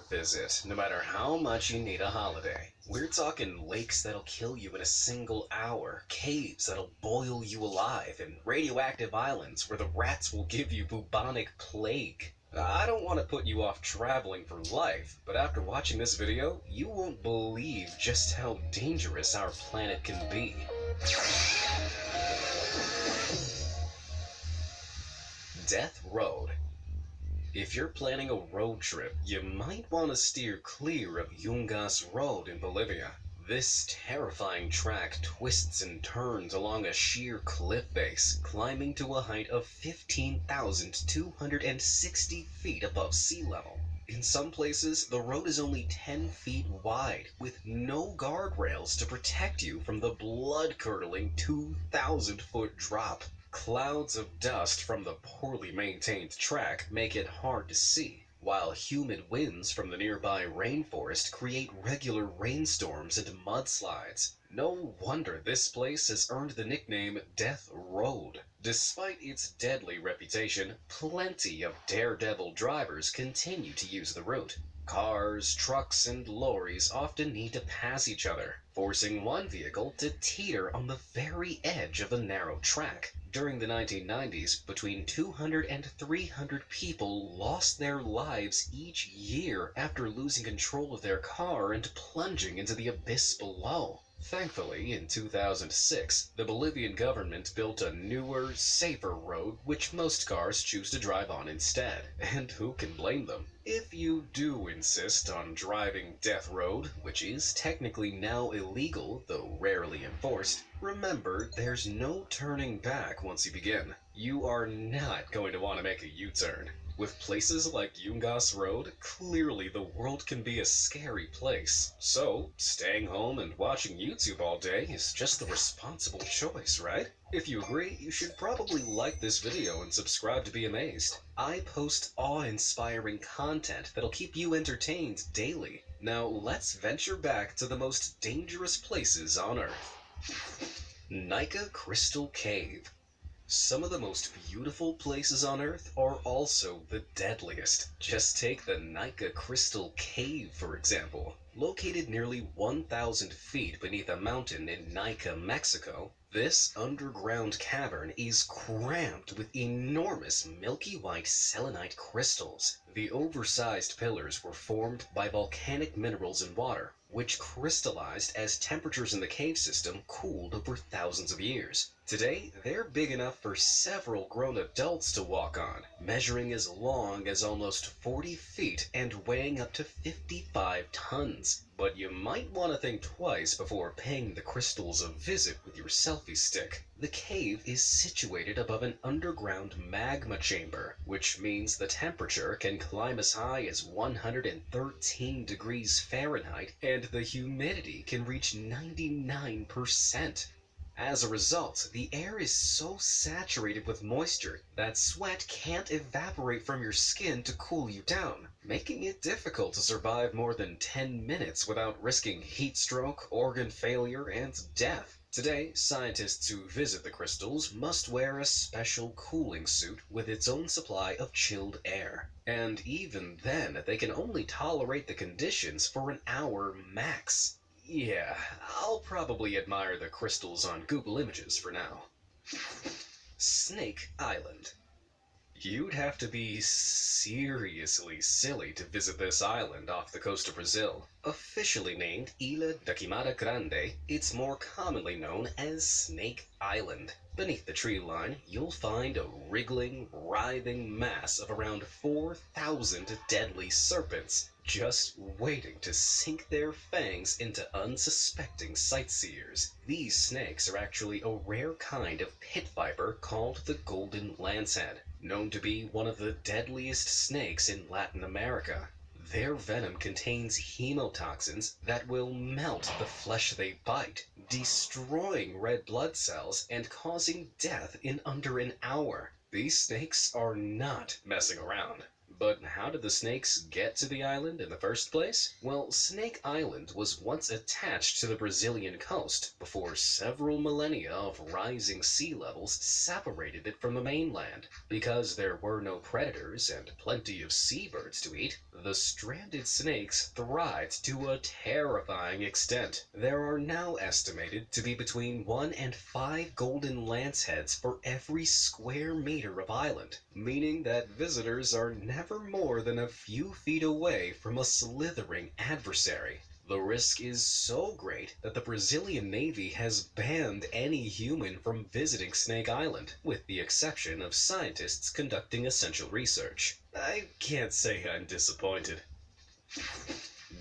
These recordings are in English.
visit, no matter how much you need a holiday. We're talking lakes that'll kill you in a single hour, caves that'll boil you alive, and radioactive islands where the rats will give you bubonic plague. I don't want to put you off traveling for life, but after watching this video, you won't believe just how dangerous our planet can be. Death Road. If you're planning a road trip, you might want to steer clear of Yungas Road in Bolivia. This terrifying track twists and turns along a sheer cliff face, climbing to a height of 15,260 feet above sea level. In some places, the road is only 10 feet wide, with no guardrails to protect you from the blood-curdling 2,000-foot drop. Clouds of dust from the poorly maintained track make it hard to see, while humid winds from the nearby rainforest create regular rainstorms and mudslides. No wonder this place has earned the nickname Death Road. Despite its deadly reputation, plenty of daredevil drivers continue to use the route. Cars, trucks, and lorries often need to pass each other, forcing one vehicle to teeter on the very edge of the narrow track. During the 1990s, between 200 and 300 people lost their lives each year after losing control of their car and plunging into the abyss below. Thankfully, in 2006, the Bolivian government built a newer, safer road which most cars choose to drive on instead. And who can blame them? If you do insist on driving Death Road, which is technically now illegal, though rarely enforced, remember there's no turning back once you begin. You are not going to want to make a U-turn. With places like Yungas Road, clearly the world can be a scary place. So, staying home and watching YouTube all day is just the responsible choice, right? If you agree, you should probably like this video and subscribe to be amazed. I post awe-inspiring content that'll keep you entertained daily. Now let's venture back to the most dangerous places on Earth. Nika Crystal Cave. Some of the most beautiful places on Earth are also the deadliest. Just take the Nika Crystal Cave, for example. Located nearly 1,000 feet beneath a mountain in Nika, Mexico, this underground cavern is crammed with enormous milky white selenite crystals. The oversized pillars were formed by volcanic minerals and water, which crystallized as temperatures in the cave system cooled over thousands of years. Today, they're big enough for several grown adults to walk on, measuring as long as almost 40 feet and weighing up to 55 tons. But you might want to think twice before paying the crystals a visit with your selfie stick. The cave is situated above an underground magma chamber, which means the temperature can climb as high as 113 degrees Fahrenheit and the humidity can reach 99%. As a result, the air is so saturated with moisture that sweat can't evaporate from your skin to cool you down, making it difficult to survive more than 10 minutes without risking heat stroke, organ failure, and death. Today, scientists who visit the crystals must wear a special cooling suit with its own supply of chilled air. And even then, they can only tolerate the conditions for an hour max. Yeah, I'll probably admire the crystals on Google Images for now. Snake Island. You'd have to be seriously silly to visit this island off the coast of Brazil. Officially named Ilha da Queimada Grande, it's more commonly known as Snake Island. Beneath the tree line, you'll find a wriggling, writhing mass of around 4,000 deadly serpents, just waiting to sink their fangs into unsuspecting sightseers. These snakes are actually a rare kind of pit viper called the golden lancehead, known to be one of the deadliest snakes in Latin America. Their venom contains hemotoxins that will melt the flesh they bite, destroying red blood cells and causing death in under an hour. These snakes are not messing around. But how did the snakes get to the island in the first place? Well, Snake Island was once attached to the Brazilian coast before several millennia of rising sea levels separated it from the mainland. Because there were no predators and plenty of seabirds to eat, the stranded snakes thrived to a terrifying extent. There are now estimated to be between 1 and 5 golden lanceheads for every square meter of island, meaning that visitors are never more than a few feet away from a slithering adversary. The risk is so great that the Brazilian Navy has banned any human from visiting Snake Island, with the exception of scientists conducting essential research. I can't say I'm disappointed.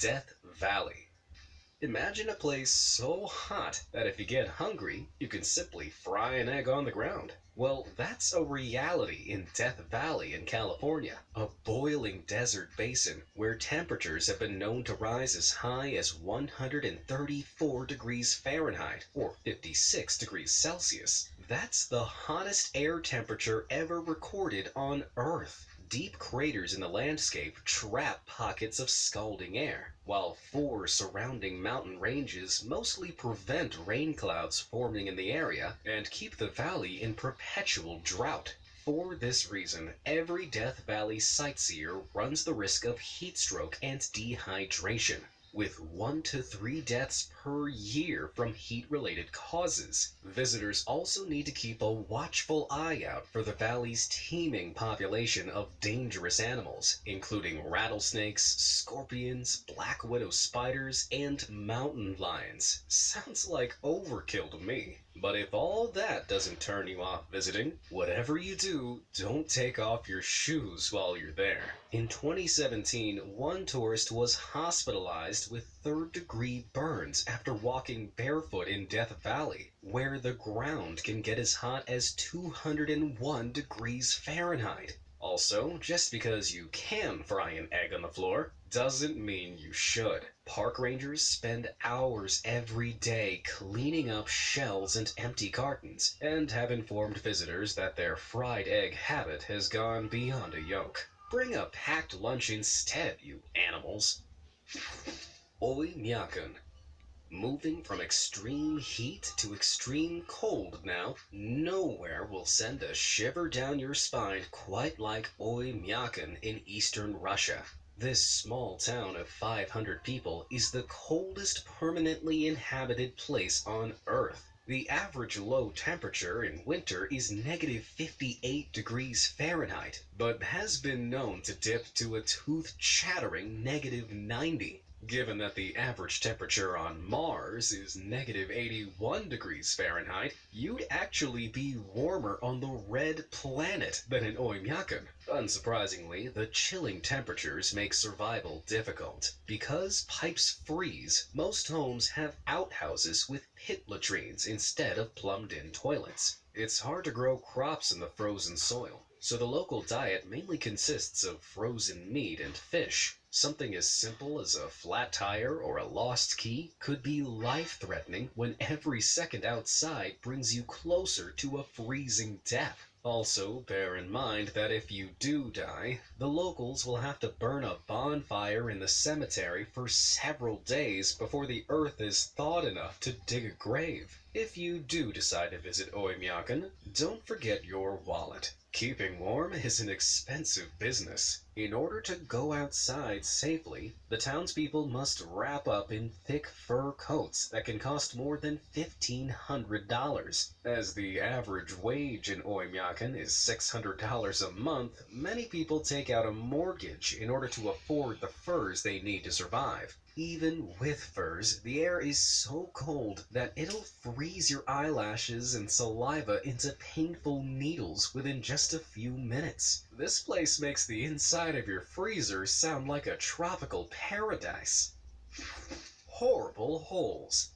Death Valley. Imagine a place so hot that if you get hungry, you can simply fry an egg on the ground. Well, that's a reality in Death Valley in California, a boiling desert basin where temperatures have been known to rise as high as 134 degrees Fahrenheit or 56 degrees Celsius. That's the hottest air temperature ever recorded on Earth. Deep craters in the landscape trap pockets of scalding air, while 4 surrounding mountain ranges mostly prevent rain clouds forming in the area and keep the valley in perpetual drought. For this reason, every Death Valley sightseer runs the risk of heat stroke and dehydration, with 1 to 3 deaths per year from heat-related causes. Visitors also need to keep a watchful eye out for the valley's teeming population of dangerous animals, including rattlesnakes, scorpions, black widow spiders, and mountain lions. Sounds like overkill to me. But if all that doesn't turn you off visiting, whatever you do, don't take off your shoes while you're there. In 2017, one tourist was hospitalized with third-degree burns after walking barefoot in Death Valley, where the ground can get as hot as 201 degrees Fahrenheit. Also, just because you can fry an egg on the floor doesn't mean you should. Park rangers spend hours every day cleaning up shells and empty cartons, and have informed visitors that their fried egg habit has gone beyond a joke. Bring a packed lunch instead, you animals. Oymyakon. Moving from extreme heat to extreme cold now, nowhere will send a shiver down your spine quite like Oymyakon in eastern Russia. This small town of 500 people is the coldest permanently inhabited place on Earth. The average low temperature in winter is negative 58 degrees Fahrenheit, but has been known to dip to a tooth-chattering negative 90. Given that the average temperature on Mars is negative 81 degrees Fahrenheit, you'd actually be warmer on the red planet than in Oymyakon. Unsurprisingly, the chilling temperatures make survival difficult. Because pipes freeze, most homes have outhouses with pit latrines instead of plumbed-in toilets. It's hard to grow crops in the frozen soil, so the local diet mainly consists of frozen meat and fish. Something as simple as a flat tire or a lost key could be life-threatening when every second outside brings you closer to a freezing death. Also, bear in mind that if you do die, the locals will have to burn a bonfire in the cemetery for several days before the earth is thawed enough to dig a grave. If you do decide to visit Oymyakon, don't forget your wallet. Keeping warm is an expensive business. In order to go outside safely, the townspeople must wrap up in thick fur coats that can cost more than $1,500. As the average wage in Oymyakon is $600 a month, many people take out a mortgage in order to afford the furs they need to survive. Even with furs, the air is so cold that it'll freeze your eyelashes and saliva into painful needles within just a few minutes. This place makes the inside of your freezer sound like a tropical paradise. Horrible holes.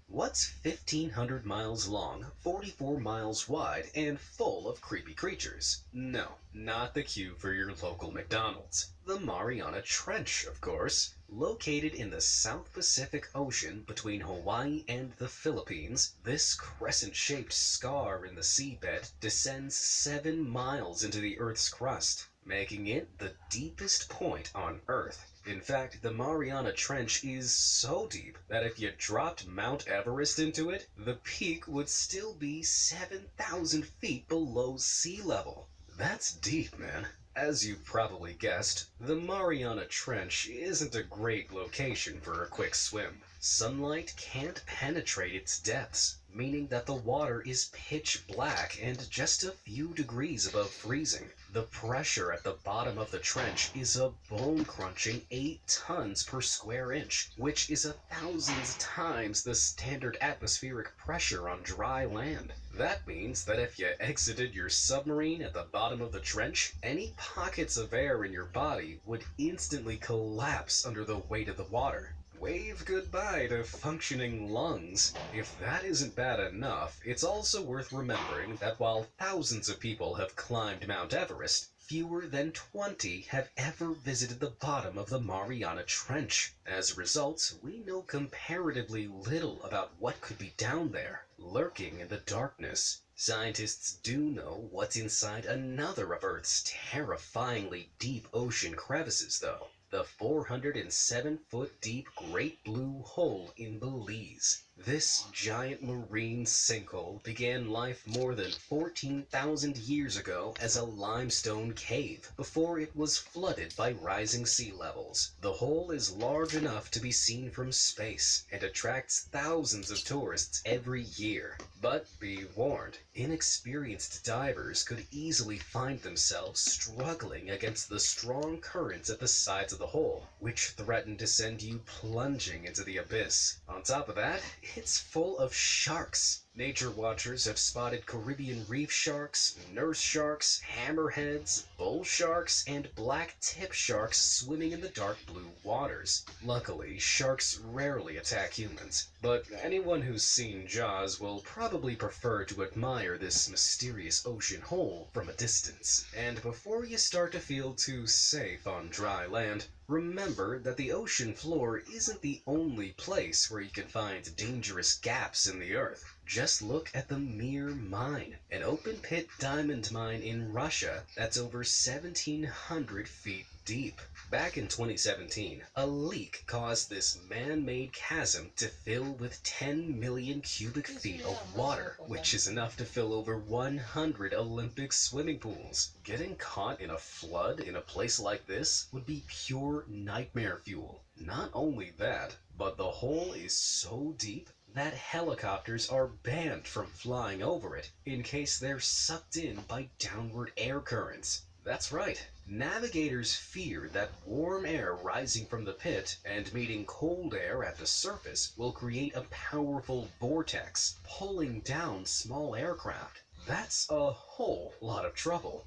What's 1,500 miles long, 44 miles wide, and full of creepy creatures? No, not the queue for your local McDonald's. The Mariana Trench, of course. Located in the South Pacific Ocean between Hawaii and the Philippines, this crescent-shaped scar in the seabed descends 7 miles into the Earth's crust. making it the deepest point on Earth. In fact, the Mariana Trench is so deep that if you dropped Mount Everest into it, the peak would still be 7,000 feet below sea level. That's deep, man. As you've probably guessed, the Mariana Trench isn't a great location for a quick swim. Sunlight can't penetrate its depths, meaning that the water is pitch black and just a few degrees above freezing. The pressure at the bottom of the trench is a bone-crunching 8 tons per square inch, which is 1,000 times the standard atmospheric pressure on dry land. That means that if you exited your submarine at the bottom of the trench, any pockets of air in your body would instantly collapse under the weight of the water. Wave goodbye to functioning lungs. If that isn't bad enough, it's also worth remembering that while thousands of people have climbed Mount Everest, fewer than 20 have ever visited the bottom of the Mariana Trench. As a result, we know comparatively little about what could be down there, lurking in the darkness. Scientists do know what's inside another of Earth's terrifyingly deep ocean crevices, though. The 407-foot deep Great Blue Hole in Belize. This giant marine sinkhole began life more than 14,000 years ago as a limestone cave before it was flooded by rising sea levels. The hole is large enough to be seen from space and attracts thousands of tourists every year. But be warned, inexperienced divers could easily find themselves struggling against the strong currents at the sides of the hole, which threaten to send you plunging into the abyss. On top of that, it's full of sharks. Nature watchers have spotted Caribbean reef sharks, nurse sharks, hammerheads, bull sharks, and black tip sharks swimming in the dark blue waters. Luckily, sharks rarely attack humans, but anyone who's seen Jaws will probably prefer to admire this mysterious ocean hole from a distance. And before you start to feel too safe on dry land, remember that the ocean floor isn't the only place where you can find dangerous gaps in the earth. Just look at the Mir Mine, an open pit diamond mine in Russia that's over 1,700 feet deep. Back in 2017, a leak caused this man-made chasm to fill with 10 million cubic feet of water, which is enough to fill over 100 Olympic swimming pools. Getting caught in a flood in a place like this would be pure nightmare fuel. Not only that, but the hole is so deep that helicopters are banned from flying over it in case they're sucked in by downward air currents. That's right. Navigators fear that warm air rising from the pit and meeting cold air at the surface will create a powerful vortex, pulling down small aircraft. That's a whole lot of trouble.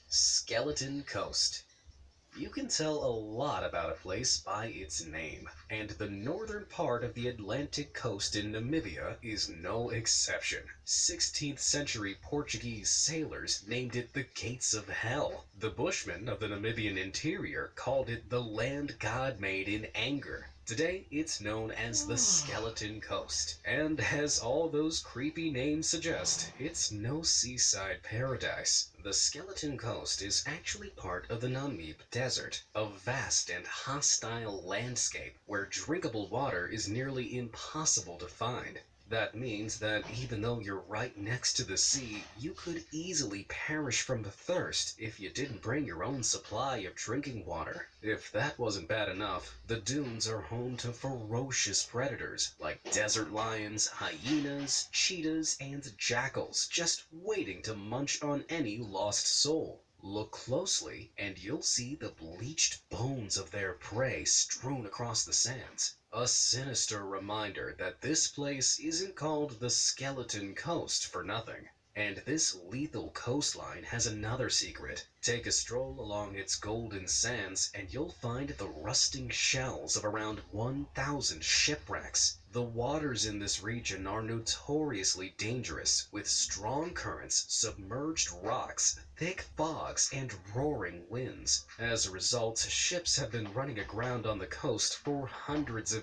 Skeleton Coast. You can tell a lot about a place by its name, and the northern part of the Atlantic coast in Namibia is no exception. 16th century Portuguese sailors named it the Gates of Hell. The Bushmen of the Namibian interior called it the land God made in anger. Today, it's known as the Skeleton Coast, and as all those creepy names suggest, it's no seaside paradise. The Skeleton Coast is actually part of the Namib Desert, a vast and hostile landscape where drinkable water is nearly impossible to find. That means that even though you're right next to the sea, you could easily perish from the thirst if you didn't bring your own supply of drinking water. If that wasn't bad enough, the dunes are home to ferocious predators like desert lions, hyenas, cheetahs, and jackals just waiting to munch on any lost soul. Look closely, and you'll see the bleached bones of their prey strewn across the sands. A sinister reminder that this place isn't called the Skeleton Coast for nothing. And this lethal coastline has another secret. Take a stroll along its golden sands and you'll find the rusting shells of around 1,000 shipwrecks. The waters in this region are notoriously dangerous, with strong currents, submerged rocks, thick fogs, and roaring winds. As a result, ships have been running aground on the coast for hundreds of